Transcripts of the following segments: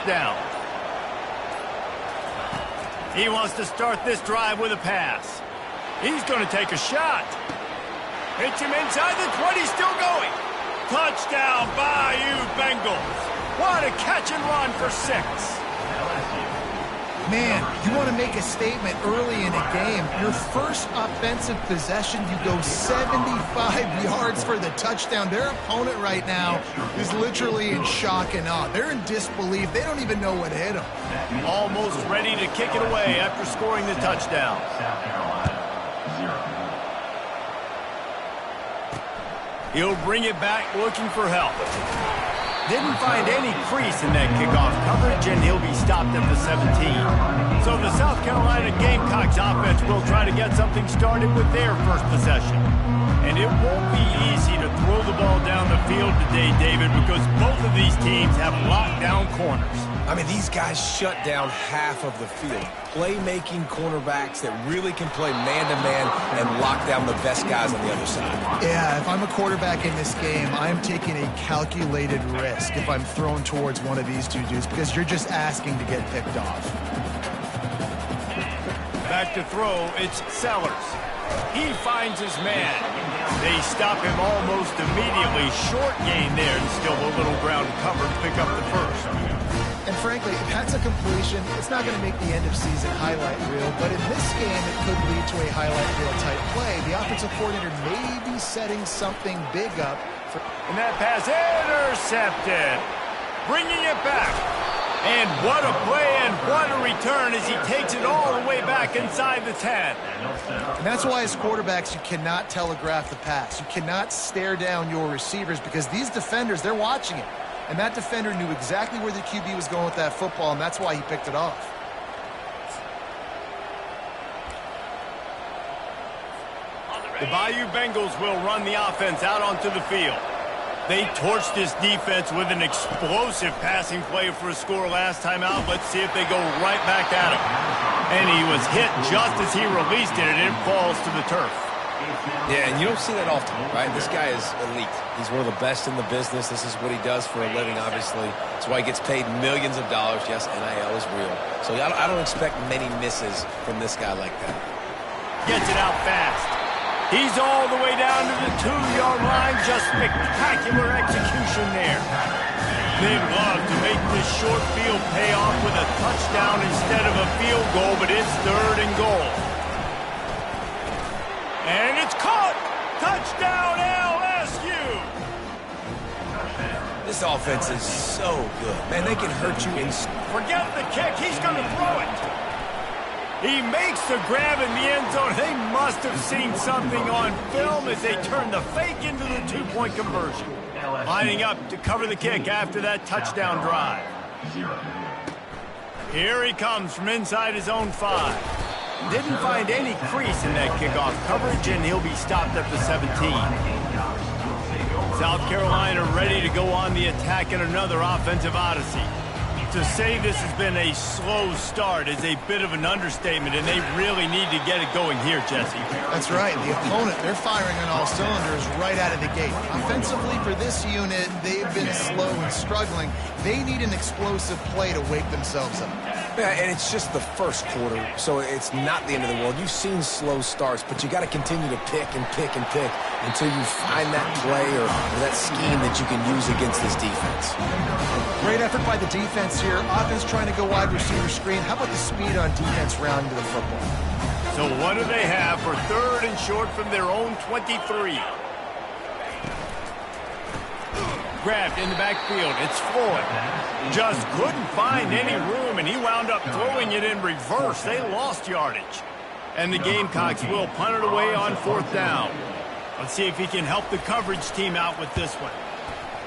touchdown. He wants to start this drive with a pass. He's going to take a shot. Hits him inside the 20, still going. Touchdown, Bayou Bengals. What a catch and run for 6. Man, you want to make a statement early in a game. Your first offensive possession, you go 75 yards for the touchdown. Their opponent right now is literally in shock and awe. They're in disbelief. They don't even know what hit them. Almost ready to kick it away after scoring the touchdown. He'll bring it back looking for help. Didn't find any crease in that kickoff coverage, and he'll be stopped at the 17. So the South Carolina Gamecocks offense will try to get something started with their first possession. And it won't be easy to throw the ball down the field today, David, because both of these teams have lockdown corners. I mean, these guys shut down half of the field. Playmaking cornerbacks that really can play man-to-man and lock down the best guys on the other side. Yeah, if I'm a quarterback in this game, I'm taking a calculated risk if I'm thrown towards one of these two dudes because you're just asking to get picked off. Back to throw, it's Sellers. He finds his man. They stop him almost immediately. Short gain there, and still a little ground cover to pick up the first. And frankly, if that's a completion, it's not going to make the end-of-season highlight reel. But in this game, it could lead to a highlight reel-type play. The offensive coordinator may be setting something big up. And that pass intercepted. Bringing it back. And what a play and what a return as he takes it all the way back inside the 10. And that's why as quarterbacks, you cannot telegraph the pass. You cannot stare down your receivers because these defenders, they're watching it. And that defender knew exactly where the QB was going with that football, and that's why he picked it off. The Bayou Bengals will run the offense out onto the field. They torched this defense with an explosive passing play for a score last time out. Let's see if they go right back at him. And he was hit just as he released it, and it falls to the turf. Yeah, and you don't see that often, right? This guy is elite. He's one of the best in the business. This is what he does for a living, obviously. That's why he gets paid millions of dollars. Yes, NIL is real. So I don't expect many misses from this guy like that. Gets it out fast. He's all the way down to the 2-yard line. Just spectacular execution there. They'd love to make this short field pay off with a touchdown instead of a field goal, but it's 3rd and goal. And it's caught! Touchdown, LSU! This offense is so good. Man, they can hurt you in... Forget the kick. He's going to throw it. He makes the grab in the end zone. They must have seen something on film as they turn the fake into the 2-point conversion. Lining up to cover the kick after that touchdown drive. Here he comes from inside his own 5. Didn't find any crease in that kickoff coverage, and he'll be stopped at the 17. South Carolina ready to go on the attack in another offensive odyssey. To say this has been a slow start is a bit of an understatement, and they really need to get it going here, Jesse. That's right. The opponent, they're firing on all cylinders right out of the gate. Offensively, for this unit, they've been slow and struggling. They need an explosive play to wake themselves up. Yeah, and it's just the first quarter, so it's not the end of the world. You've seen slow starts, but you got to continue to pick and pick and pick until you find that play or that scheme that you can use against this defense. Great effort by the defense here. Offense trying to go wide receiver screen. How about the speed on defense rounding to the football? So what do they have for 3rd and short from their own 23? Grabbed in the backfield. It's Floyd. Just couldn't find any room, and he wound up throwing it in reverse. They lost yardage. And the Gamecocks will punt it away on 4th down. Let's see if he can help the coverage team out with this one.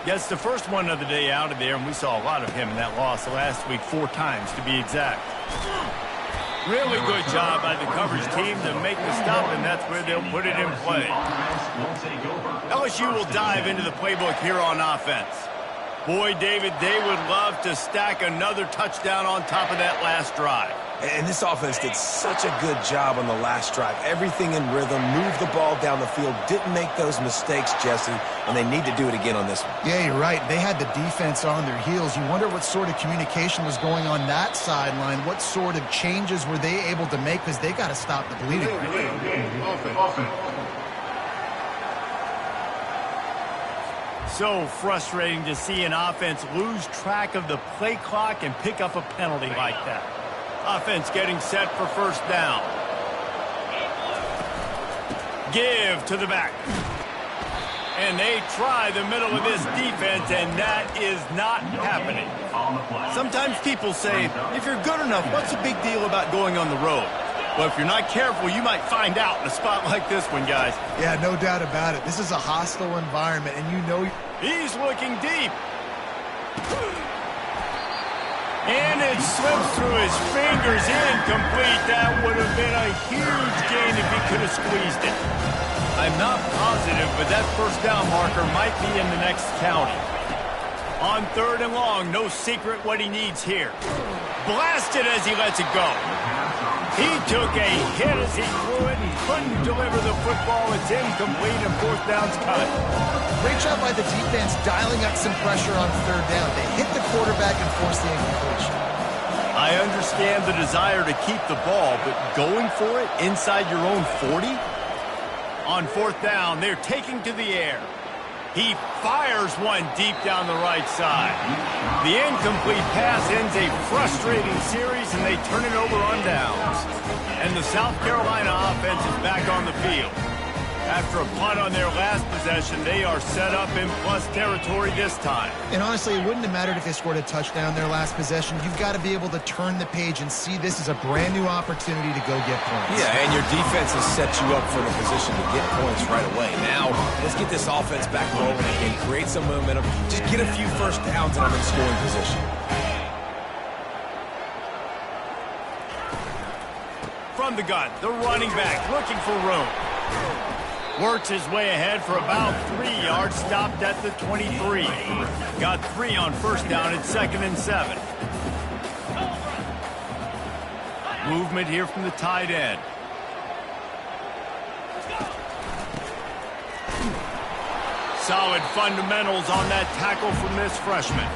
Gets the first one of the day out of there, and we saw a lot of him in that loss last week, 4 times to be exact. Really good job by the coverage team to make the stop, and that's where they'll put it in play. LSU will dive into the playbook here on offense. Boy, David, they would love to stack another touchdown on top of that last drive. And this offense did such a good job on the last drive. Everything in rhythm, moved the ball down the field, didn't make those mistakes, Jesse, and they need to do it again on this one. Yeah, you're right. They had the defense on their heels. You wonder what sort of communication was going on that sideline. What sort of changes were they able to make, because they got to stop the bleeding. So frustrating to see an offense lose track of the play clock and pick up a penalty like that. Offense getting set for first down. Give to the back. And they try the middle of this defense, and that is not happening. Sometimes people say, if you're good enough, what's the big deal about going on the road? Well, if you're not careful, you might find out in a spot like this one, guys. Yeah, no doubt about it. This is a hostile environment, and you know... He's looking deep. And it slips through his fingers, incomplete. That would have been a huge gain if he could have squeezed it. I'm not positive, but that first down marker might be in the next county. On 3rd and long, no secret what he needs here. Blasted as he lets it go. He took a hit as he threw it and couldn't deliver the football. It's incomplete and 4th down's cut. Great job by the defense dialing up some pressure on 3rd down. They hit the quarterback and forced the incompletion. I understand the desire to keep the ball, but going for it inside your own 40? On 4th down, they're taking to the air. He fires one deep down the right side. The incomplete pass ends a frustrating series, and they turn it over on downs. And the South Carolina offense is back on the field. After a punt on their last possession, they are set up in plus territory this time. And honestly, it wouldn't have mattered if they scored a touchdown their last possession. You've got to be able to turn the page and see this as a brand new opportunity to go get points. Yeah, and your defense has set you up for the position to get points right away. Now, let's get this offense back rolling and create some momentum. Just get a few first downs and I'm in scoring position. From the gun, the running back looking for room. Works his way ahead for about 3 yards, stopped at the 23. Got 3 on first down at 2nd and 7. Movement here from the tight end. Solid fundamentals on that tackle from this freshman.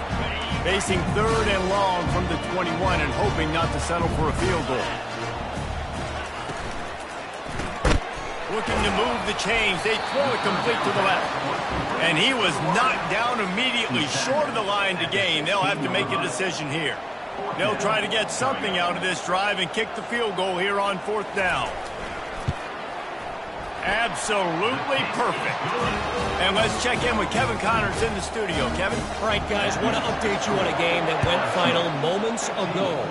Facing 3rd and long from the 21 and hoping not to settle for a field goal. Looking to move the chains. They throw it complete to the left. And he was knocked down immediately short of the line to gain. They'll have to make a decision here. They'll try to get something out of this drive and kick the field goal here on 4th down. Absolutely perfect. And let's check in with Kevin Connors in the studio. Kevin? All right, guys, want to update you on a game that went final moments ago.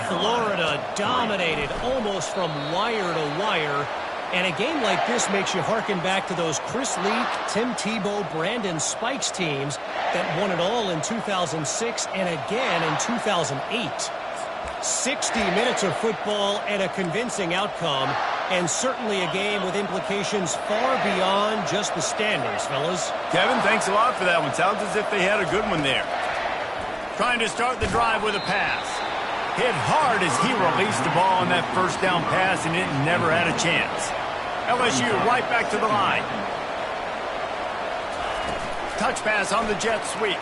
Florida dominated almost from wire to wire. And a game like this makes you harken back to those Chris Leak, Tim Tebow, Brandon Spikes teams that won it all in 2006 and again in 2008. 60 minutes of football and a convincing outcome, and certainly a game with implications far beyond just the standings, fellas. Kevin, thanks a lot for that one. Sounds as if they had a good one there. Trying to start the drive with a pass. Hit hard as he released the ball on that first down pass, and it never had a chance. LSU right back to the line. Touch pass on the jet sweep.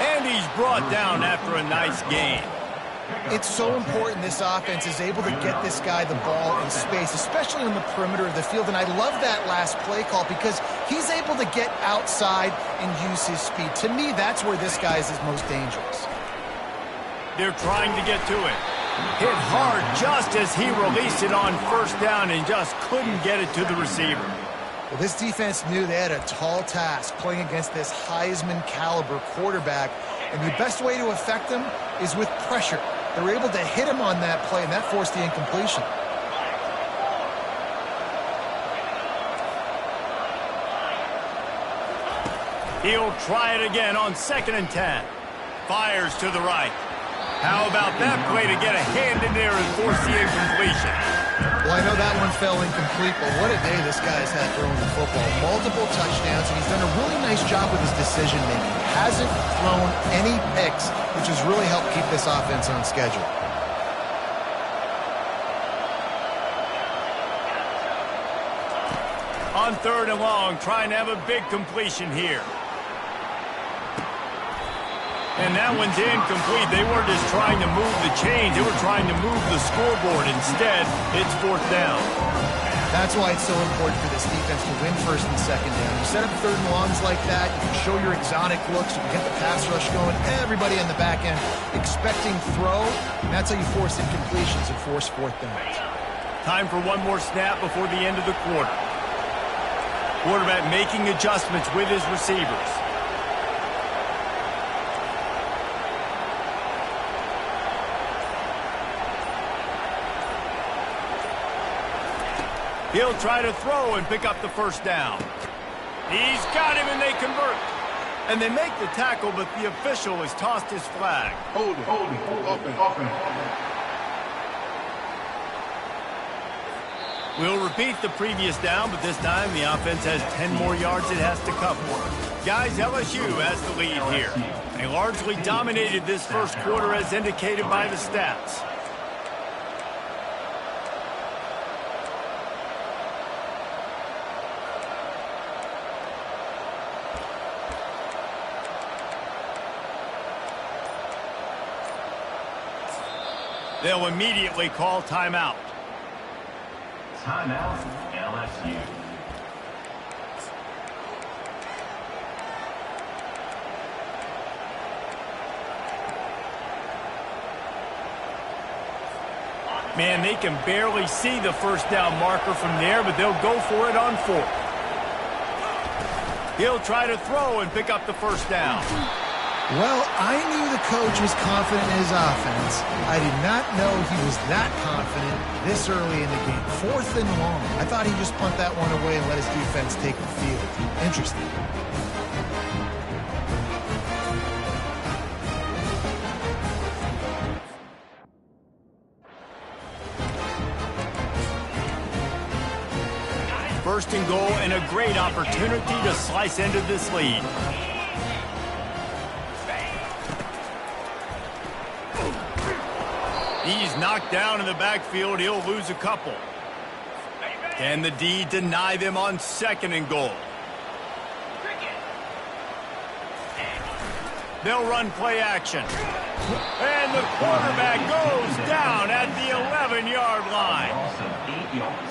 And he's brought down after a nice gain. It's so important this offense is able to get this guy the ball in space, especially on the perimeter of the field. And I love that last play call because he's able to get outside and use his speed. To me, that's where this guy is his most dangerous. They're trying to get to it. Hit hard just as he released it on first down and just couldn't get it to the receiver. Well, this defense knew they had a tall task playing against this Heisman caliber quarterback. And the best way to affect him is with pressure. They were able to hit him on that play, and that forced the incompletion. He'll try it again on 2nd and 10. Fires to the right. How about that play to get a hand in there and force the incompletion? Well, I know that one fell incomplete, but what a day this guy's had throwing the football. Multiple touchdowns, and he's done a really nice job with his decision-making. Hasn't thrown any picks, which has really helped keep this offense on schedule. On 3rd and long, trying to have a big completion here. And that one's incomplete. They weren't just trying to move the chains. They were trying to move the scoreboard. Instead, it's 4th down. That's why it's so important for this defense to win 1st and 2nd down. You set up 3rd and longs like that. You can show your exotic looks. You can get the pass rush going. Everybody on the back end expecting throw. And that's how you force incompletions and force 4th downs. Time for one more snap before the end of the quarter. Quarterback making adjustments with his receivers. He'll try to throw and pick up the 1st down. He's got him, and they convert. And they make the tackle, but the official has tossed his flag. Hold it. We'll repeat the previous down, but this time the offense has 10 more yards it has to cover. Guys, LSU has the lead here. They largely dominated this first quarter as indicated by the stats. They'll immediately call timeout. Timeout, LSU. Man, they can barely see the 1st down marker from there, but they'll go for it on 4th. He'll try to throw and pick up the 1st down. Well, I knew the coach was confident in his offense. I did not know he was that confident this early in the game. 4th and long. I thought he'd just punt that one away and let his defense take the field. Interesting. First and goal and a great opportunity to slice into this lead. He's knocked down in the backfield. He'll lose a couple. Can the D deny them on 2nd and goal? They'll run play action. And the quarterback goes down at the 11-yard line.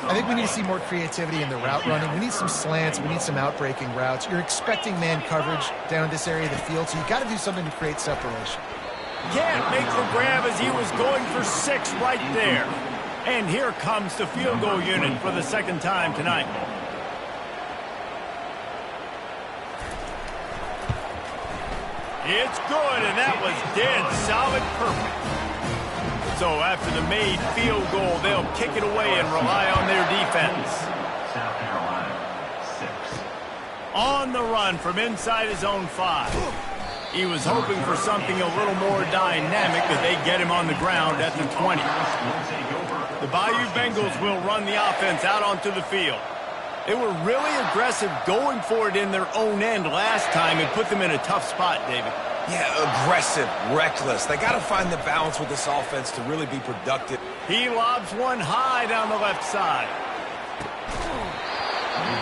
I think we need to see more creativity in the route running. We need some slants. We need some out-breaking routes. You're expecting man coverage down this area of the field, so you got to do something to create separation. Can't make the grab as he was going for 6 right there. And here comes the field goal unit for the 2nd time tonight. It's good, and that was dead solid perfect. So after the made field goal, they'll kick it away and rely on their defense. South Carolina, 6. On the run from inside his own 5. He was hoping for something a little more dynamic, but they get him on the ground at the 20. The Bayou Bengals will run the offense out onto the field. They were really aggressive going for it in their own end last time and put them in a tough spot, David. Yeah, aggressive, reckless. They got to find the balance with this offense to really be productive. He lobs one high down the left side.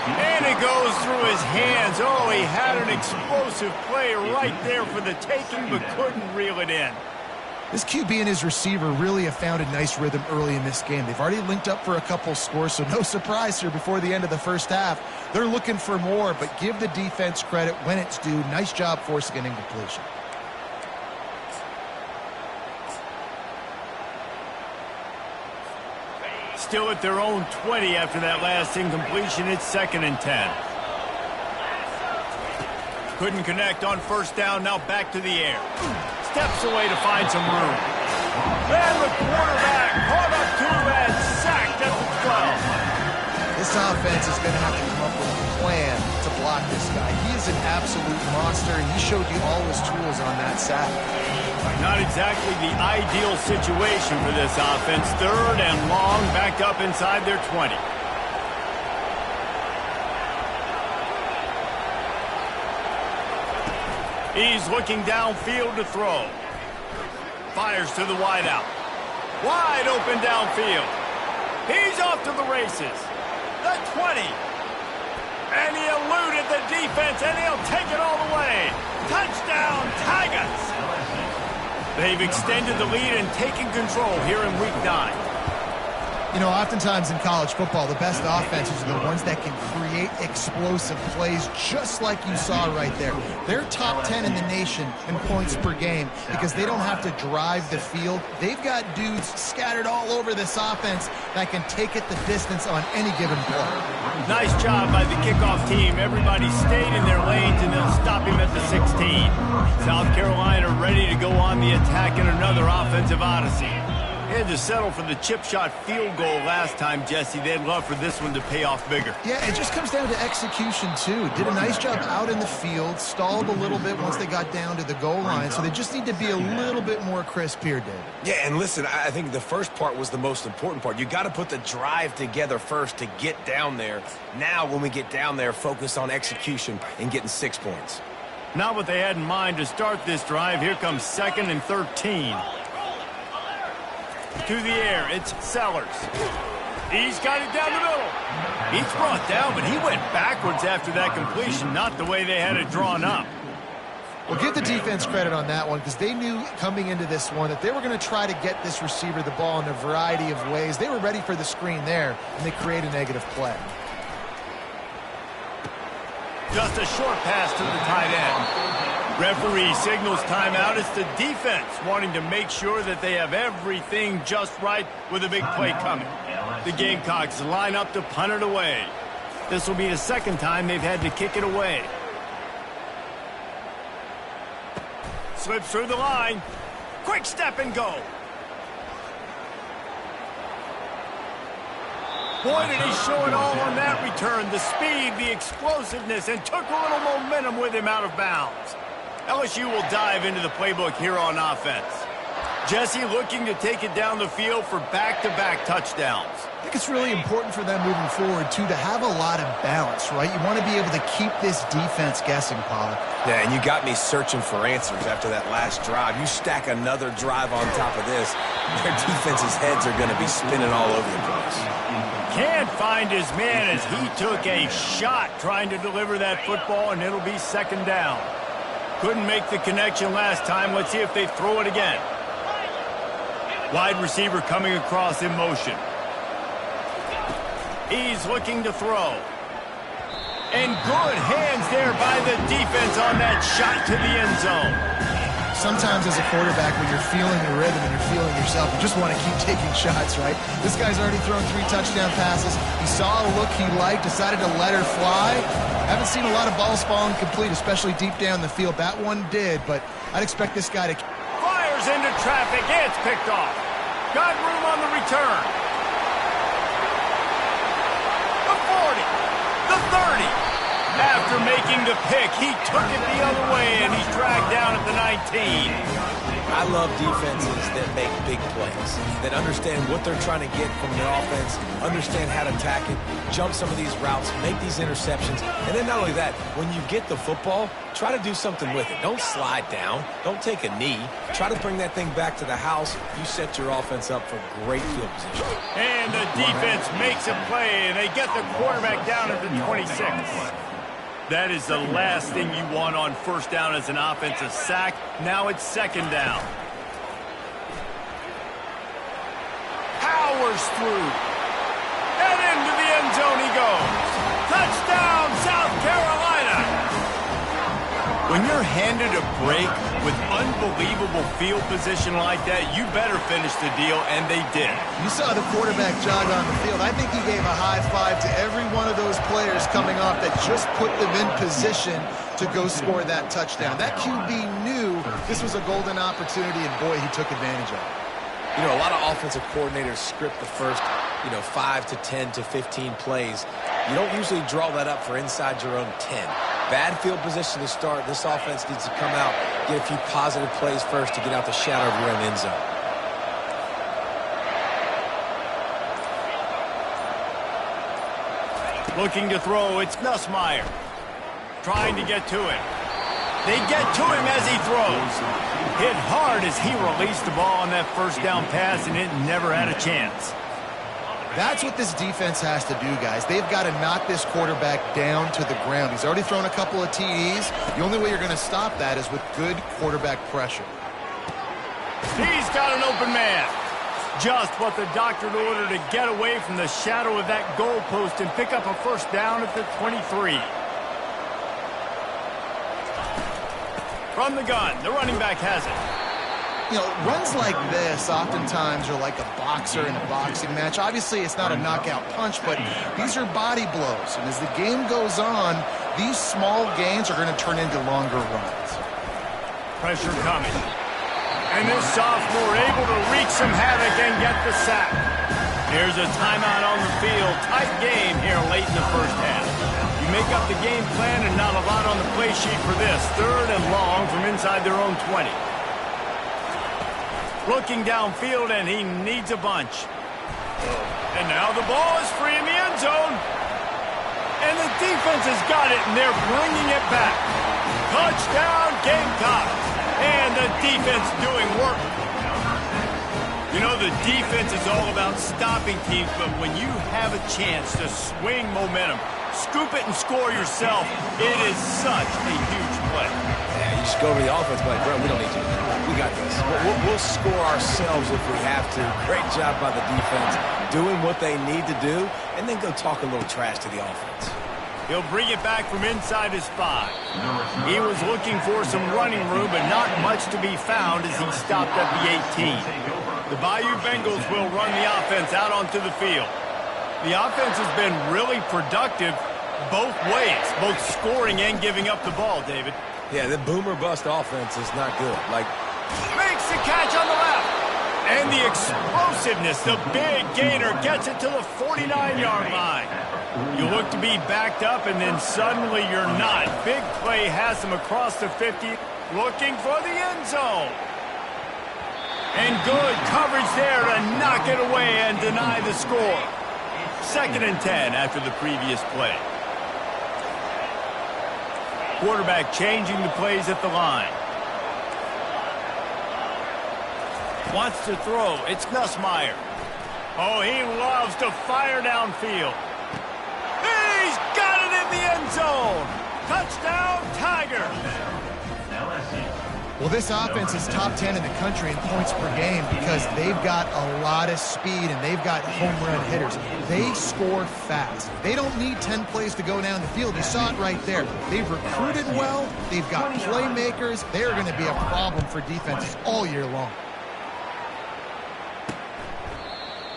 And it goes through his hands. Oh, he had an explosive play right there for the taking, but couldn't reel it in. This QB and his receiver really have found a nice rhythm early in this game. They've already linked up for a couple scores, so no surprise here before the end of the first half. They're looking for more, but give the defense credit when it's due. Nice job forcing an incompletion. Still at their own 20 after that last incompletion. It's 2nd and 10. Couldn't connect on 1st down. Now back to the air. Steps away to find some room. And the quarterback caught up to and sacked at the 12. This offense is going to have to come up with a plan to block this guy. He is an absolute monster, and he showed you all his tools on that sack. Not exactly the ideal situation for this offense. 3rd and long, back up inside their 20. He's looking downfield to throw. Fires to the wideout. Wide open downfield. He's off to the races. The 20. And he eluded the defense, and he'll take it all the way. Touchdown, Tigers! They've extended the lead and taken control here in Week 9. You know, oftentimes in college football, the best offenses are the ones that can create explosive plays, just like you saw right there. They're top 10 in the nation in points per game because they don't have to drive the field. They've got dudes scattered all over this offense that can take it the distance on any given play. Nice job by the kickoff team. Everybody stayed in their lanes, and they'll stop him at the 16. South Carolina ready to go on the attack in another offensive odyssey. They had to settle for the chip shot field goal last time, Jesse. They'd love for this one to pay off bigger. Yeah, it just comes down to execution, too. Did a nice job out in the field, stalled a little bit once they got down to the goal line, so they just need to be a little bit more crisp here, Dave. Yeah, and listen, I think the first part was the most important part. You got to put the drive together first to get down there. Now, when we get down there, focus on execution and getting 6 points. Not what they had in mind to start this drive. Here comes 2nd and 13. To the air, it's Sellers. He's got it down the middle. He's brought down, but he went backwards after that completion, not the way they had it drawn up. Well, give the defense credit on that one because they knew coming into this one that they were going to try to get this receiver the ball in a variety of ways. They were ready for the screen there, and they create a negative play. Just a short pass to the tight end. Referee signals timeout. It's the defense wanting to make sure that they have everything just right with a big play coming. The Gamecocks line up to punt it away. This will be the 2nd time they've had to kick it away. Slips through the line. Quick step and go. Boy, did he show it all on that return. The speed, the explosiveness, and took a little momentum with him out of bounds. LSU will dive into the playbook here on offense. Jesse looking to take it down the field for back-to-back touchdowns. I think it's really important for them moving forward, too, to have a lot of balance, right? You want to be able to keep this defense guessing, Pollack. Yeah, and you got me searching for answers after that last drive. You stack another drive on top of this, their defense's heads are going to be spinning all over the place. Can't find his man as he took a shot trying to deliver that football, and it'll be 2nd down. Couldn't make the connection last time. Let's see if they throw it again. Wide receiver coming across in motion. He's looking to throw. And good hands there by the defense on that shot to the end zone. Sometimes as a quarterback, when you're feeling the rhythm and you're feeling yourself, you just want to keep taking shots, right? This guy's already thrown 3 touchdown passes. He saw a look he liked, decided to let her fly. Haven't seen a lot of balls falling complete, especially deep down the field. That one did, but I'd expect this guy to... Fires into traffic. It's picked off. Got room on the return. The 40. The 30. After making the pick, he took it the other way, and he's dragged down at the 19. I love defenses that make big plays, that understand what they're trying to get from their offense, understand how to attack it, jump some of these routes, make these interceptions, and then not only that, when you get the football, try to do something with it. Don't slide down. Don't take a knee. Try to bring that thing back to the house. You set your offense up for great field position. And the defense makes a play, and they get the quarterback down at the 26. That is the last thing you want on 1st down as an offensive sack. Now it's 2nd down. Powers through. And into the end zone he goes. Touchdown, South Carolina. When you're handed a break with unbelievable field position like that, you better finish the deal, and they did. You saw the quarterback jog on the field. I think he gave a high five to every one of those players coming off that just put them in position to go score that touchdown. That QB knew this was a golden opportunity, and boy, he took advantage of it. You know, a lot of offensive coordinators script the first, 5 to 10 to 15 plays. You don't usually draw that up for inside your own 10. Bad field position to start. This offense needs to come out, get a few positive plays first to get out the shadow of your own end zone. Looking to throw, it's Nussmeier. Trying to get to it. They get to him as he throws. Hit hard as he released the ball on that first down pass, and it never had a chance. That's what this defense has to do, guys. They've got to knock this quarterback down to the ground. He's already thrown a couple of TDs. The only way you're going to stop that is with good quarterback pressure. He's got an open man. Just what the doctor ordered to get away from the shadow of that goalpost and pick up a first down at the 23. From the gun, the running back has it. You know, runs like this oftentimes are like a boxer in a boxing match. Obviously, it's not a knockout punch, but these are body blows. And as the game goes on, these small gains are going to turn into longer runs. Pressure coming. And this sophomore able to wreak some havoc and get the sack. Here's a timeout on the field. Tight game here late in the first half. You make up the game plan and not a lot on the play sheet for this. 3rd and long from inside their own 20. Looking downfield, and he needs a bunch. And now the ball is free in the end zone. And the defense has got it, and they're bringing it back. Touchdown, Gamecocks. And the defense doing work. You know, the defense is all about stopping teams, but when you have a chance to swing momentum, scoop it and score yourself, it is such a huge play. Yeah, you just go over the offense, but bro, we don't need to. We got this. We'll score ourselves if we have to. Great job by the defense, doing what they need to do, and then go talk a little trash to the offense. He'll bring it back from inside his 5. He was looking for some running room, but not much to be found as he stopped at the 18. The Bayou Bengals will run the offense out onto the field. The offense has been really productive both ways, both scoring and giving up the ball, David. Yeah, the boomer bust offense is not good. Makes the catch on the left. And the explosiveness, the big gainer gets it to the 49-yard line. You look to be backed up, and then suddenly you're not. Big play has him across the 50, looking for the end zone. And good coverage there to knock it away and deny the score. 2nd and 10 after the previous play. Quarterback changing the plays at the line. Wants to throw. It's Nussmeier. Oh, he loves to fire downfield. He's got it in the end zone. Touchdown, Tigers. Well, this offense is top 10 in the country in points per game because they've got a lot of speed and they've got home run hitters. They score fast. They don't need 10 plays to go down the field. You saw it right there. They've recruited well. They've got playmakers. They're going to be a problem for defenses all year long.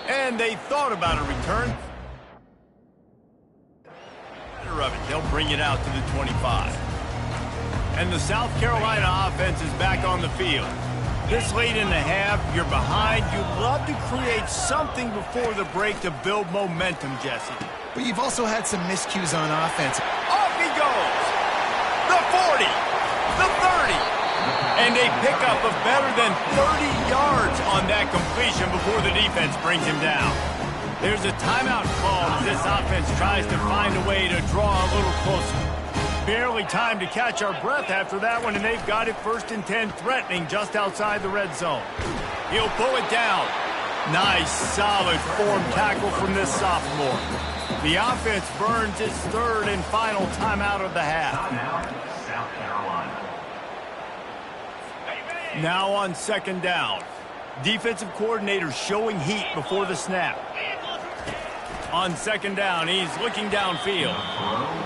And they thought about a return. Of it. They'll bring it out to the 25. And the South Carolina offense is back on the field. This late in the half, you're behind. You'd love to create something before the break to build momentum, Jesse. But you've also had some miscues on offense. Off he goes. The 40. The 30. And a pickup of better than 30 yards on that completion before the defense brings him down. There's a timeout call as this offense tries to find a way to draw a little closer. Barely time to catch our breath after that one, and they've got it 1st and 10, threatening just outside the red zone. He'll pull it down. Nice, solid form tackle from this sophomore. The offense burns its 3rd and final timeout of the half. South Carolina. Now on 2nd down. Defensive coordinator showing heat before the snap. On 2nd down, he's looking downfield.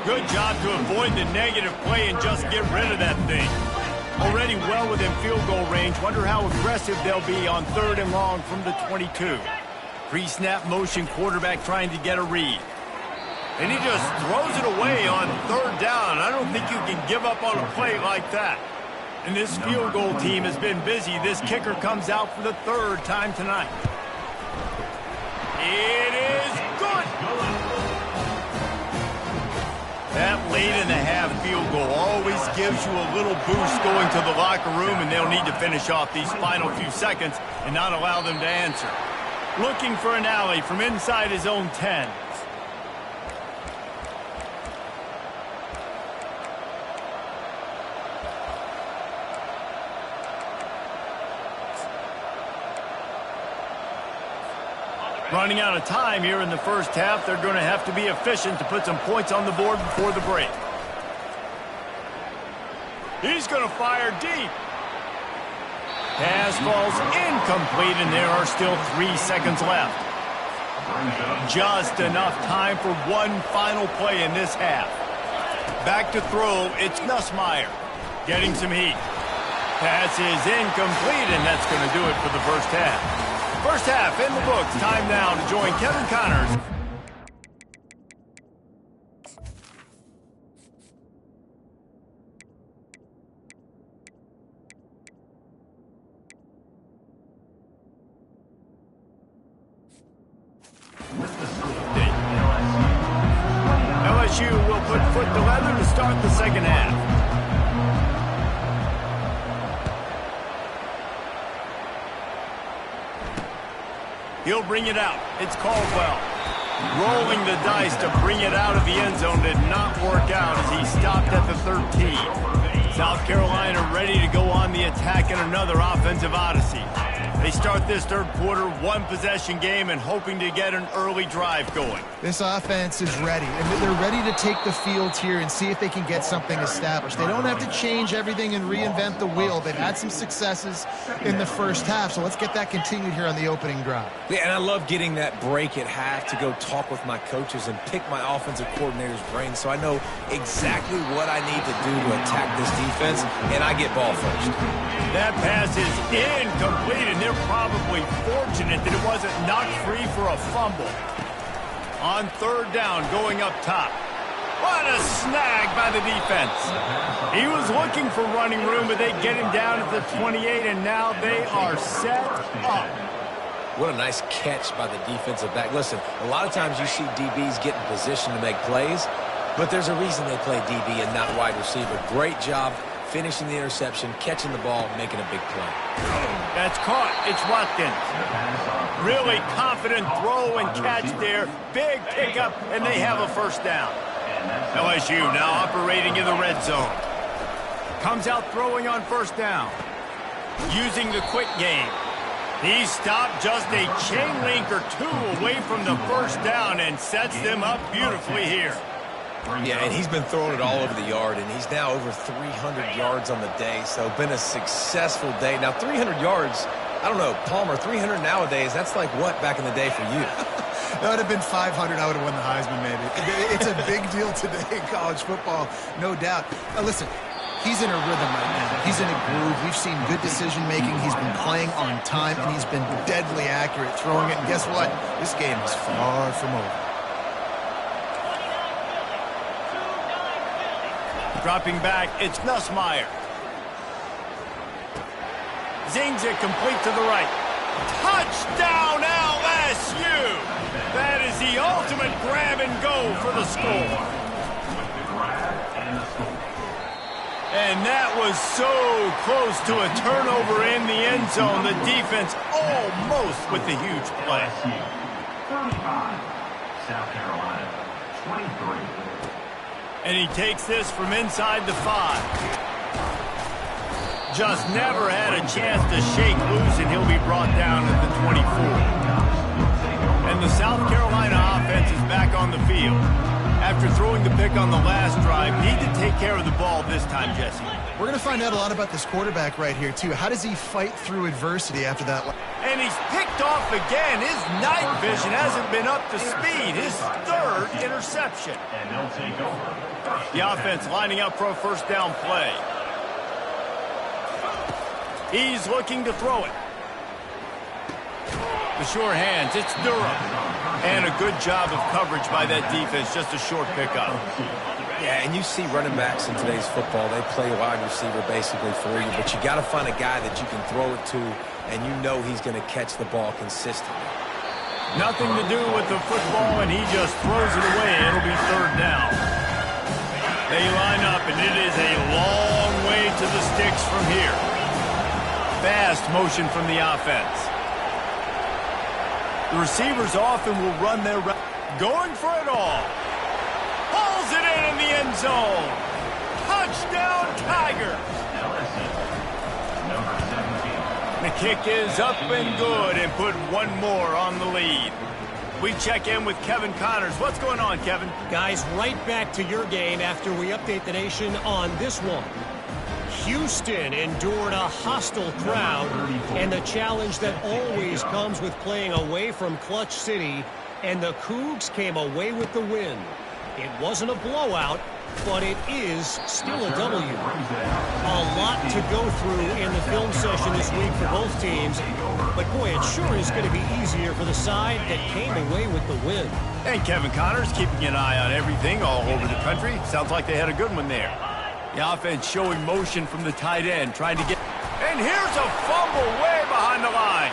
Good job to avoid the negative play and just get rid of that thing. Already well within field goal range. Wonder how aggressive they'll be on 3rd and long from the 22. Pre-snap motion, quarterback trying to get a read. And he just throws it away on 3rd down. I don't think you can give up on a play like that. And this field goal team has been busy. This kicker comes out for the 3rd time tonight. It is good. That late-in-the-half field goal always gives you a little boost going to the locker room, and they'll need to finish off these final few seconds and not allow them to answer. Looking for an alley from inside his own 10. Running out of time here in the first half. They're going to have to be efficient to put some points on the board before the break. He's going to fire deep. Pass falls incomplete, and there are still 3 seconds left. Just enough time for one final play in this half. Back to throw, it's Nussmeier. Getting some heat. Pass is incomplete, and that's going to do it for the first half. First half in the books. Time now to join Kevin Connors. LSU will put foot to leather to start the second half. He'll bring it out. It's Caldwell. Rolling the dice to bring it out of the end zone did not work out as he stopped at the 13. South Carolina ready to go on the attack in another offensive odyssey. They start this third quarter one-possession game and hoping to get an early drive going. This offense is ready, and they're ready to take the field here and see if they can get something established. They don't have to change everything and reinvent the wheel. They've had some successes in the first half, so let's get that continued here on the opening drive. Yeah, and I love getting that break at half to go talk with my coaches and pick my offensive coordinator's brain so I know exactly what I need to do to attack this defense, and I get ball first. That pass is incomplete, and they're probably fortunate that it wasn't knocked free for a fumble. On third down, going up top. What a snag by the defense. He was looking for running room, but they get him down at the 28, and now they are set up. What a nice catch by the defensive back. Listen, a lot of times you see DBs get in position to make plays, but there's a reason they play DB and not wide receiver. Great job finishing the interception, catching the ball, making a big play. That's caught. It's Watkins. Really confident throw and catch there. Big pickup, and they have a first down. LSU now operating in the red zone. Comes out throwing on first down. Using the quick game. He stopped just a chain link or two away from the first down and sets them up beautifully here. Yeah, and he's been throwing it all over the yard, and he's now over 300 yards on the day, so been a successful day. Now, 300 yards, I don't know, Palmer, 300 nowadays, that's like what back in the day for you? That would have been 500. I would have won the Heisman, maybe. It's a big deal today in college football, no doubt. Now, listen, he's in a rhythm right now. He's in a groove. We've seen good decision-making. He's been playing on time, and he's been deadly accurate throwing it. And guess what? This game is far from over. Dropping back, it's Nussmeier. Zings it complete to the right. Touchdown LSU! That is the ultimate grab and go for the score. And that was so close to a turnover in the end zone. The defense almost with the huge play. 35, South Carolina, 23. And he takes this from inside the 5. Just never had a chance to shake loose, and he'll be brought down at the 24. And the South Carolina offense is back on the field. After throwing the pick on the last drive, need to take care of the ball this time, Jesse. We're going to find out a lot about this quarterback right here, too. How does he fight through adversity after that? And he's picked off again. His night vision hasn't been up to speed. His third interception. And they'll take over. The offense lining up for a first down play. He's looking to throw it. The sure hands, it's Durham. And a good job of coverage by that defense, just a short pickup. Yeah, and you see running backs in today's football, they play wide receiver basically for you, but you got to find a guy that you can throw it to, and you know he's going to catch the ball consistently. Nothing to do with the football, and he just throws it away. It'll be third down. They line up, and it is a long way to the sticks from here. Fast motion from the offense. The receivers often will run their route, going for it all. Pulls it in the end zone. Touchdown, Tigers. Number 17. The kick is up and good and put one more on the lead. We check in with Kevin Connors. What's going on, Kevin? Guys, right back to your game after we update the nation on this one. Houston endured a hostile crowd and the challenge that always comes with playing away from Clutch City, and the Cougs came away with the win. It wasn't a blowout, but it is still a W. A lot to go through in the film session this week for both teams, but boy, it sure is going to be easier for the side that came away with the win. And Kevin Connors keeping an eye on everything all over the country. Sounds like they had a good one there. The offense showing motion from the tight end, trying to get... And here's a fumble way behind the line.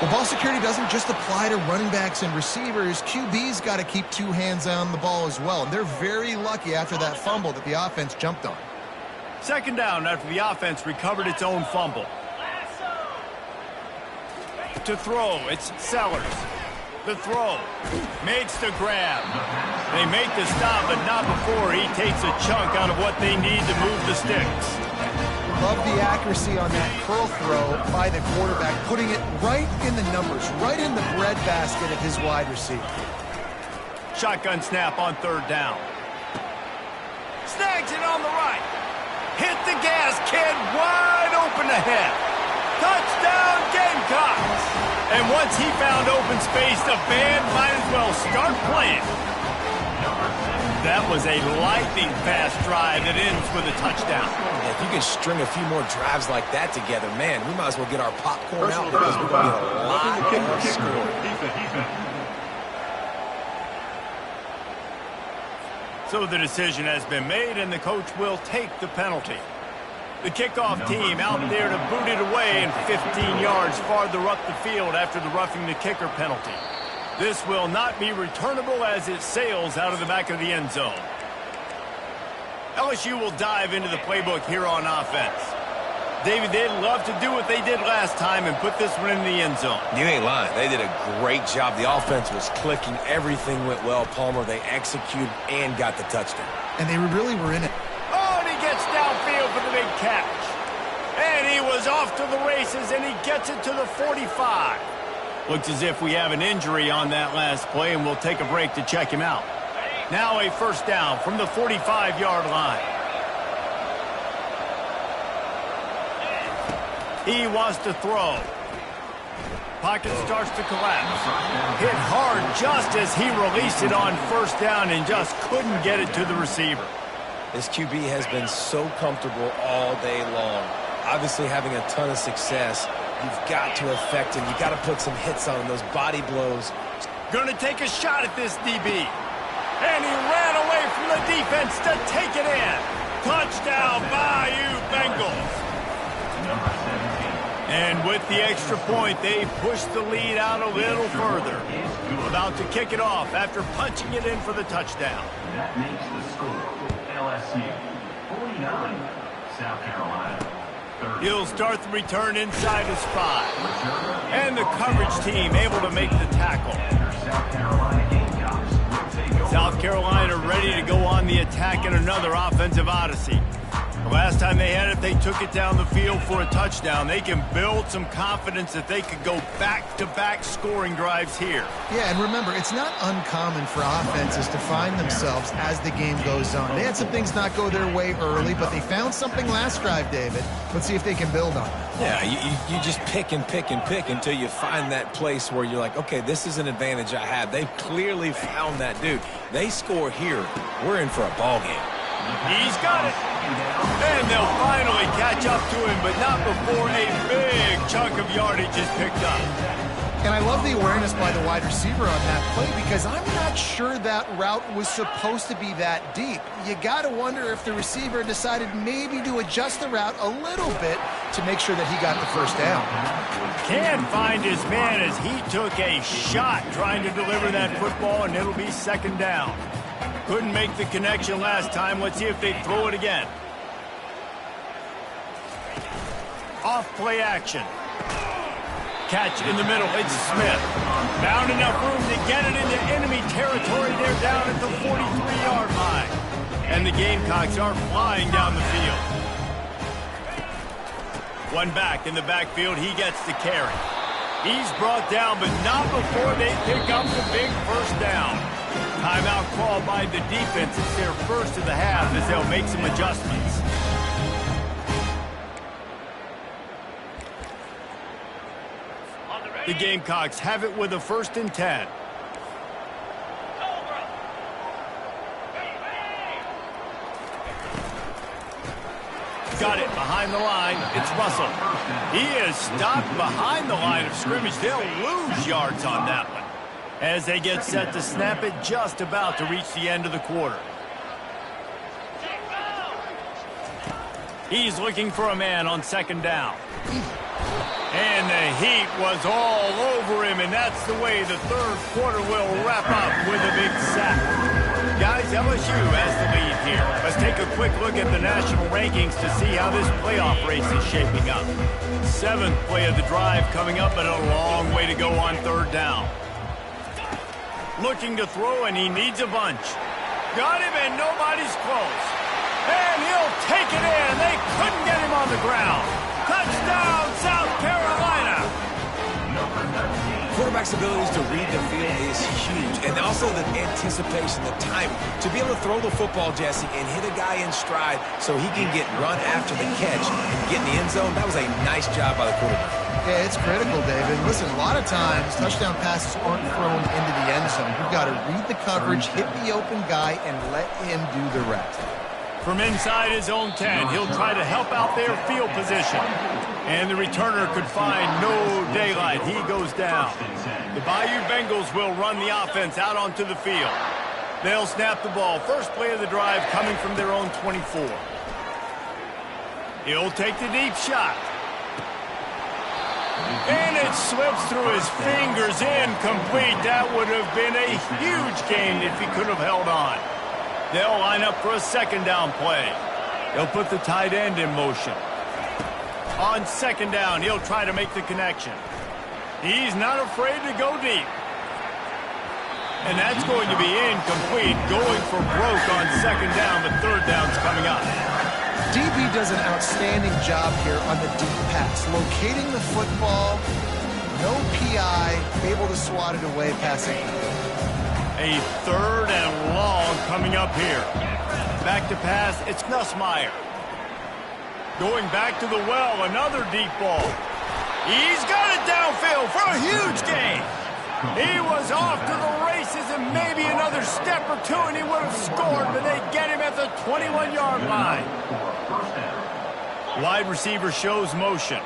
Well, ball security doesn't just apply to running backs and receivers. QB's got to keep two hands on the ball as well. And they're very lucky after that fumble that the offense jumped on. Second down after the offense recovered its own fumble. To throw, it's Sellers. The throw, makes the grab. They make the stop, but not before he takes a chunk out of what they need to move the sticks. Love the accuracy on that curl throw by the quarterback, putting it right in the numbers, right in the breadbasket of his wide receiver. Shotgun snap on third down. Snags it on the right. Hit the gas, kid, wide open ahead. Touchdown, Gamecocks! And once he found open space, the band might as well start playing. That was a lightning-fast drive that ends with a touchdown. If you can string a few more drives like that together, man, we might as well get our popcorn out because we're going to get a lot of scoring. So the decision has been made, and the coach will take the penalty. The kickoff team out there to boot it away and 15 yards farther up the field after the roughing the kicker penalty. This will not be returnable as it sails out of the back of the end zone. LSU will dive into the playbook here on offense. David, they'd love to do what they did last time and put this one in the end zone. You ain't lying. They did a great job. The offense was clicking. Everything went well, Palmer. They executed and got the touchdown. And they really were in it. Oh, and he gets downfield for the big catch. And he was off to the races, and he gets it to the 45. Looks as if we have an injury on that last play, and we'll take a break to check him out. Now a first down from the 45-yard line. He wants to throw. Pocket starts to collapse. Hit hard just as he released it on first down and just couldn't get it to the receiver. This QB has been so comfortable all day long. Obviously having a ton of success. You've got to affect him. You've got to put some hits on him, those body blows. Going to take a shot at this DB. And he ran away from the defense to take it in. Touchdown, Bayou Bengals. And with the extra point, they push the lead out a little further. About to kick it off after punching it in for the touchdown. That makes the score LSU 49, South Carolina 30. He'll start the return inside his 5. And the coverage team able to make the tackle. South Carolina Gamecocks. South Carolina ready to go on the attack in another offensive odyssey. The last time they had it, they took it down the field for a touchdown. They can build some confidence that they could go back-to-back scoring drives here. Yeah, and remember, it's not uncommon for offenses to find themselves as the game goes on. They had some things not go their way early, but they found something last drive, David. Let's see if they can build on it. Yeah, you just pick and pick and pick until you find that place where you're like, okay, this is an advantage I have. They've clearly found that, dude. They score here, we're in for a ball game. He's got it. And they'll finally catch up to him, but not before a big chunk of yardage is picked up. And I love the awareness by the wide receiver on that play because I'm not sure that route was supposed to be that deep. You got to wonder if the receiver decided maybe to adjust the route a little bit to make sure that he got the first down. Can't find his man as he took a shot trying to deliver that football, and it'll be second down. Couldn't make the connection last time. Let's see if they throw it again. Off play action. Catch in the middle. It's Smith. Found enough room to get it into enemy territory. They're down at the 43-yard line. And the Gamecocks are flying down the field. One back in the backfield. He gets the carry. He's brought down, but not before they pick up the big first down. Timeout called by the defense. It's their first of the half as they'll make some adjustments. The Gamecocks have it with a 1st and 10. Got it behind the line. It's Russell. He is stopped behind the line of scrimmage. They'll lose yards on that one as they get set to snap it just about to reach the end of the quarter. He's looking for a man on 2nd down. And the heat was all over him, and that's the way the 3rd quarter will wrap up with a big sack. Guys, LSU has the lead here. Let's take a quick look at the national rankings to see how this playoff race is shaping up. 7th play of the drive coming up, but a long way to go on 3rd down. Looking to throw, and he needs a bunch. Got him, and nobody's close. And he'll take it in. They couldn't get him on the ground. Touchdown, South Carolina! Quarterback's abilities to read the field is huge, and also the anticipation, the timing. To be able to throw the football, Jesse, and hit a guy in stride so he can get run after the catch and get in the end zone, that was a nice job by the quarterback. Yeah, it's critical, David. Listen, a lot of times, touchdown passes aren't thrown into the end zone. You've got to read the coverage, hit the open guy, and let him do the rest. From inside his own 10, he'll try to help out their field position. And the returner could find no daylight. He goes down. The Bayou Bengals will run the offense out onto the field. They'll snap the ball. First play of the drive coming from their own 24. He'll take the deep shot. And it slips through his fingers, incomplete. That would have been a huge gain if he could have held on. They'll line up for a 2nd down play. They'll put the tight end in motion. On 2nd down, he'll try to make the connection. He's not afraid to go deep. And that's going to be incomplete. Going for broke on 2nd down. The 3rd down's coming up. DB does an outstanding job here on the deep pass. Locating the football, no PI, able to swat it away passing. A 3rd and long coming up here. Back to pass, it's Nussmeier. Going back to the well, another deep ball. He's got it downfield for a huge gain. He was off to the races and maybe another step or two and he would have scored, but they get him at the 21-yard line. Wide receiver shows motion.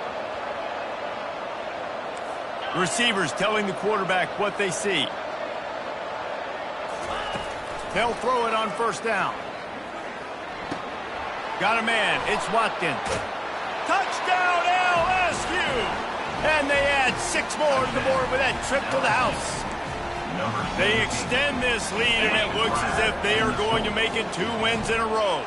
Receivers telling the quarterback what they see. They'll throw it on 1st down. Got a man. It's Watkins. Touchdown, LSU! And they add 6 more to the board with that trip to the house. They extend this lead, and it looks as if they are going to make it 2 wins in a row.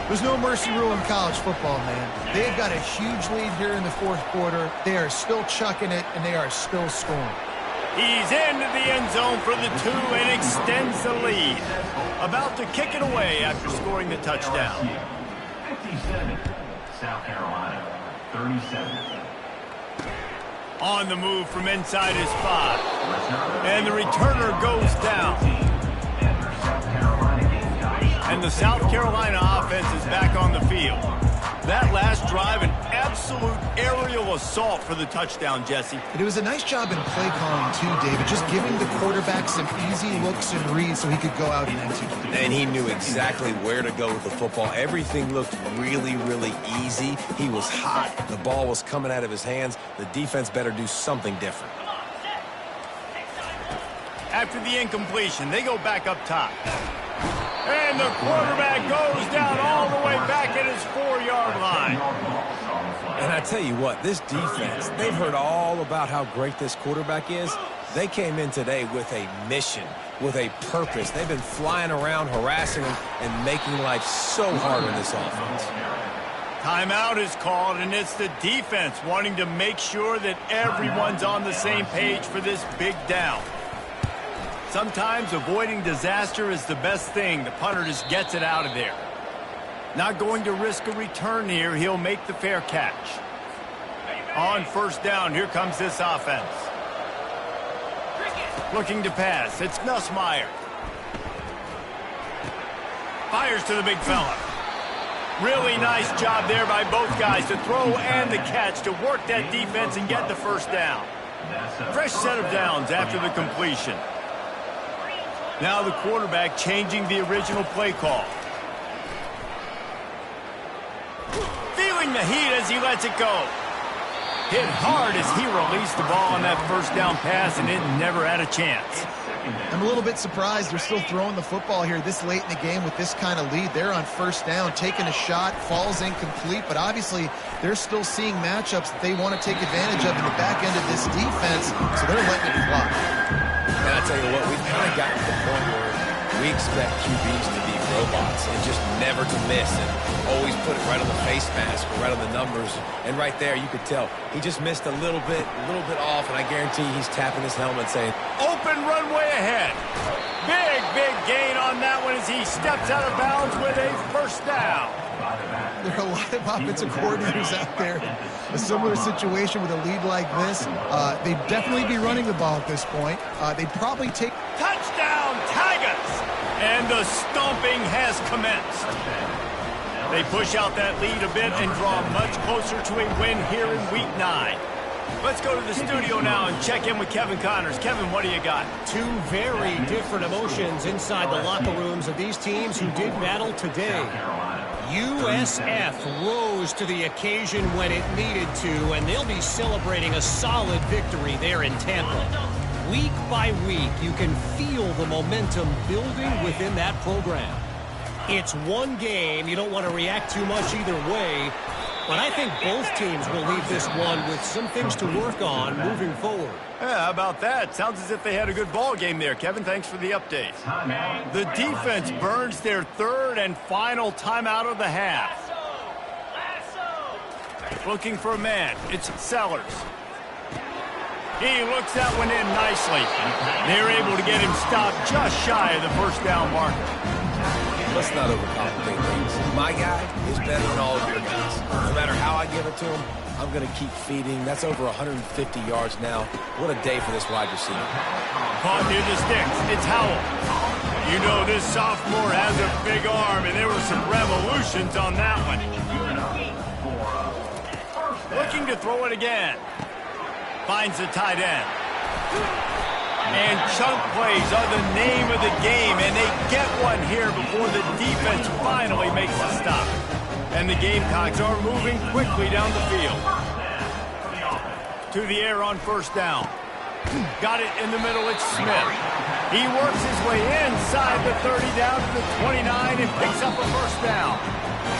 There's no mercy rule in college football, man. They've got a huge lead here in the 4th quarter. They are still chucking it, and they are still scoring. He's into the end zone for the 2 and extends the lead. About to kick it away after scoring the touchdown. 57, South Carolina, 37. On the move from inside his 5. And the returner goes down. And the South Carolina offense is back on the field. That last drive, an absolute aerial assault for the touchdown, Jesse. It was a nice job in play calling, too, David, just giving the quarterback some easy looks and reads so he could go out and execute. And he knew exactly where to go with the football. Everything looked really, really easy. He was hot. The ball was coming out of his hands. The defense better do something different. After the incompletion, they go back up top. And the quarterback goes down all the way back at his 4-yard line. And I tell you what, this defense, they've heard all about how great this quarterback is. They came in today with a mission, with a purpose. They've been flying around, harassing them, and making life so hard on this offense. Timeout is called, and it's the defense wanting to make sure that everyone's on the same page for this big down. Sometimes avoiding disaster is the best thing. The punter just gets it out of there. Not going to risk a return here. He'll make the fair catch. On first down, here comes this offense. Looking to pass. It's Nussmeier. Fires to the big fella. Really nice job there by both guys to throw and the catch to work that defense and get the first down. Fresh set of downs after the completion. Now the quarterback changing the original play call. Feeling the heat as he lets it go. Hit hard as he released the ball on that first down pass, and it never had a chance. I'm a little bit surprised they're still throwing the football here this late in the game with this kind of lead. They're on first down, taking a shot, falls incomplete, but obviously they're still seeing matchups that they want to take advantage of in the back end of this defense, so they're letting it fly. And I tell you what, we've kind of gotten to the point where we expect QBs to be robots and just never to miss and always put it right on the face mask or right on the numbers. And right there, you could tell he just missed a little bit off, and I guarantee he's tapping his helmet saying, open runway ahead. Big gain on that one as he steps out of bounds with a first down. There are a lot of offensive coordinators out there. A similar situation with a lead like this. They'd definitely be running the ball at this point. They'd probably take... Touchdown, Tigers! And the stomping has commenced. They push out that lead a bit and draw much closer to a win here in Week 9. Let's go to the studio now and check in with Kevin Connors. Kevin, what do you got? Two very different emotions inside the locker rooms of these teams who did battle today. USF rose to the occasion when it needed to, and they'll be celebrating a solid victory there in Tampa. Week by week, you can feel the momentum building within that program. It's one game. You don't want to react too much either way, but I think both teams will leave this one with some things to work on moving forward. Yeah, how about that? Sounds as if they had a good ball game there, Kevin. Thanks for the update. The defense burns their third and final timeout of the half. Looking for a man. It's Sellers. He looks that one in nicely. They're able to get him stopped just shy of the first down marker. Let's not overcomplicate things. My guy is better than all of your guys. No matter how I give it to him, I'm going to keep feeding. That's over 150 yards now. What a day for this wide receiver. Caught near the sticks. It's Howell. You know this sophomore has a big arm, and there were some revolutions on that one. Looking to throw it again. Finds the tight end. And chunk plays are the name of the game, and they get one here before the defense finally makes a stop. And the Gamecocks are moving quickly down the field. To the air on first down. Got it in the middle, it's Smith. He works his way inside the 30 down to the 29 and picks up a first down.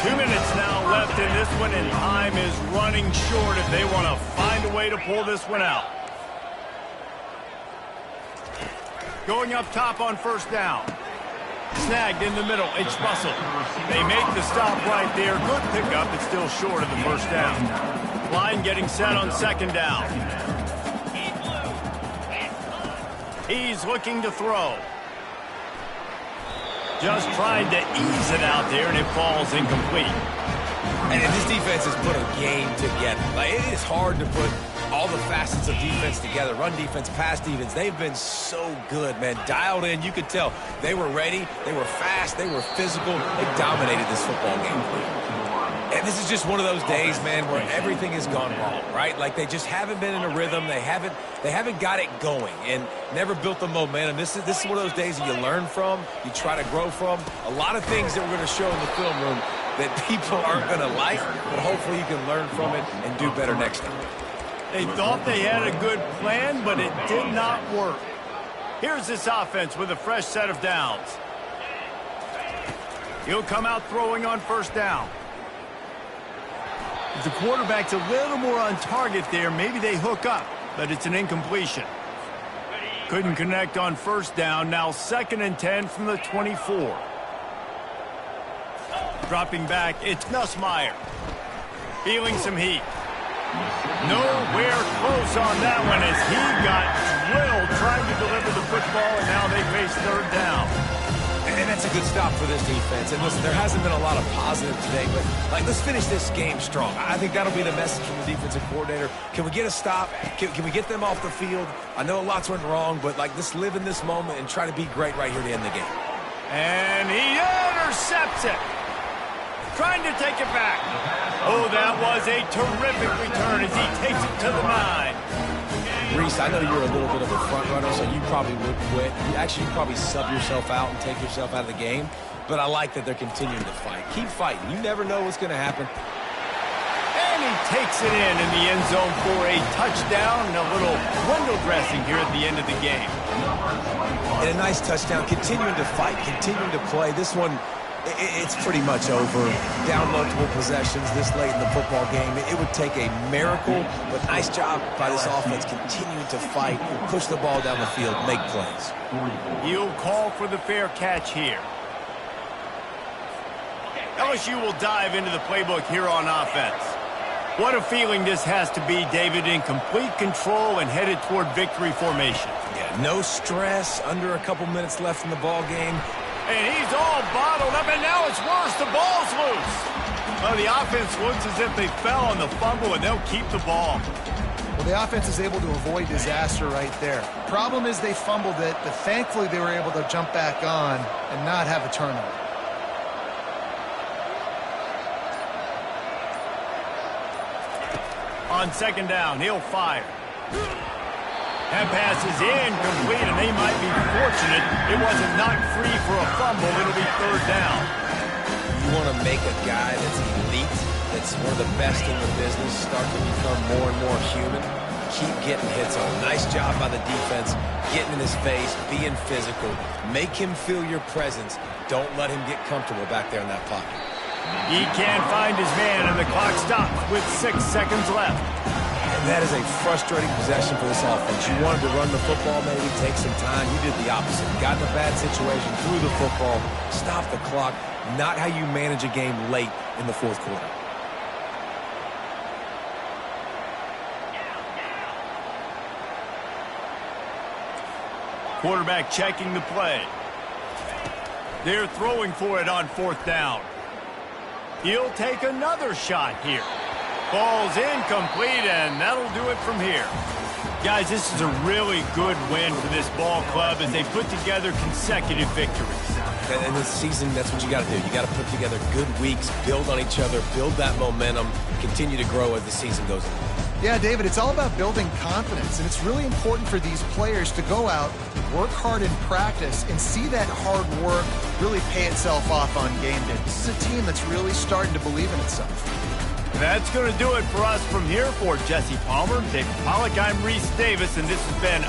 2 minutes now left in this one, and time is running short if they want to find a way to pull this one out. Going up top on first down. Snagged in the middle, it's Russell. They make the stop right there. Good pickup, it's still short of the first down. Line getting set on second down. He's looking to throw. Just tried to ease it out there, and it falls incomplete. And this defense has put a game together. Like, it is hard to put all the facets of defense together. Run defense, pass defense. They've been so good, man. Dialed in. You could tell they were ready. They were fast. They were physical. They dominated this football game. And this is just one of those days, man, where everything has gone wrong, right? Like, they just haven't been in a rhythm. They haven't got it going and never built the momentum. This is one of those days that you learn from, you try to grow from. A lot of things that we're going to show in the film room that people aren't going to like, but hopefully you can learn from it and do better next time. They thought they had a good plan, but it did not work. Here's this offense with a fresh set of downs. He'll come out throwing on first down. If the quarterback's a little more on target there, maybe they hook up, but it's an incompletion. Couldn't connect on first down. Now 2nd and 10 from the 24. Dropping back, it's Nussmeier. Feeling some heat. Nowhere close on that one as he got drilled trying to deliver the football, and now they face 3rd down. And that's a good stop for this defense. And listen, there hasn't been a lot of positive today, but let's finish this game strong. I think that'll be the message from the defensive coordinator. Can we get a stop? Can we get them off the field? I know lots went wrong, but let's live in this moment and try to be great right here to end the game. And he intercepts it. Trying to take it back. Oh, that was a terrific return as he takes it to the 9. Reese, I know you're a little bit of a front runner, so you probably would quit. You'd probably sub yourself out and take yourself out of the game. But I like that they're continuing to fight. Keep fighting. You never know what's going to happen. And he takes it in the end zone for a touchdown and a little window dressing here at the end of the game. And a nice touchdown. Continuing to fight, continuing to play. This one, it's pretty much over. Down multiple possessions this late in the football game. It would take a miracle, but nice job by this offense continuing to fight, push the ball down the field, make plays. He'll call for the fair catch here. LSU will dive into the playbook here on offense. What a feeling this has to be, David, in complete control and headed toward victory formation. Yeah, no stress, under a couple minutes left in the ball game. And he's all bottled up, and now it's worse. The ball's loose. Well, the offense looks as if they fell on the fumble, and they'll keep the ball. Well, the offense is able to avoid disaster right there. Problem is they fumbled it, but thankfully they were able to jump back on and not have a turnover. On 2nd down, he'll fire. That pass is incomplete, and they might be fortunate it wasn't knocked free for a fumble. It'll be 3rd down. You want to make a guy that's elite, that's one of the best in the business, start to become more and more human. Keep getting hits on him. Nice job by the defense, getting in his face, being physical. Make him feel your presence. Don't let him get comfortable back there in that pocket. He can't find his man, and the clock stops with 6 seconds left. And that is a frustrating possession for this offense. You wanted to run the football, maybe take some time. You did the opposite. Got in a bad situation, threw the football, stopped the clock. Not how you manage a game late in the 4th quarter. Quarterback checking the play. They're throwing for it on 4th down. He'll take another shot here. Ball's incomplete, and that'll do it from here. Guys, this is a really good win for this ball club as they put together consecutive victories. And this season, that's what you got to do. You got to put together good weeks, build on each other, build that momentum, continue to grow as the season goes on. Yeah, David, it's all about building confidence, and it's really important for these players to go out, work hard in practice, and see that hard work really pay itself off on game day. This is a team that's really starting to believe in itself. That's going to do it for us from here. For Jesse Palmer, David Pollack, I'm Reese Davis, and this has been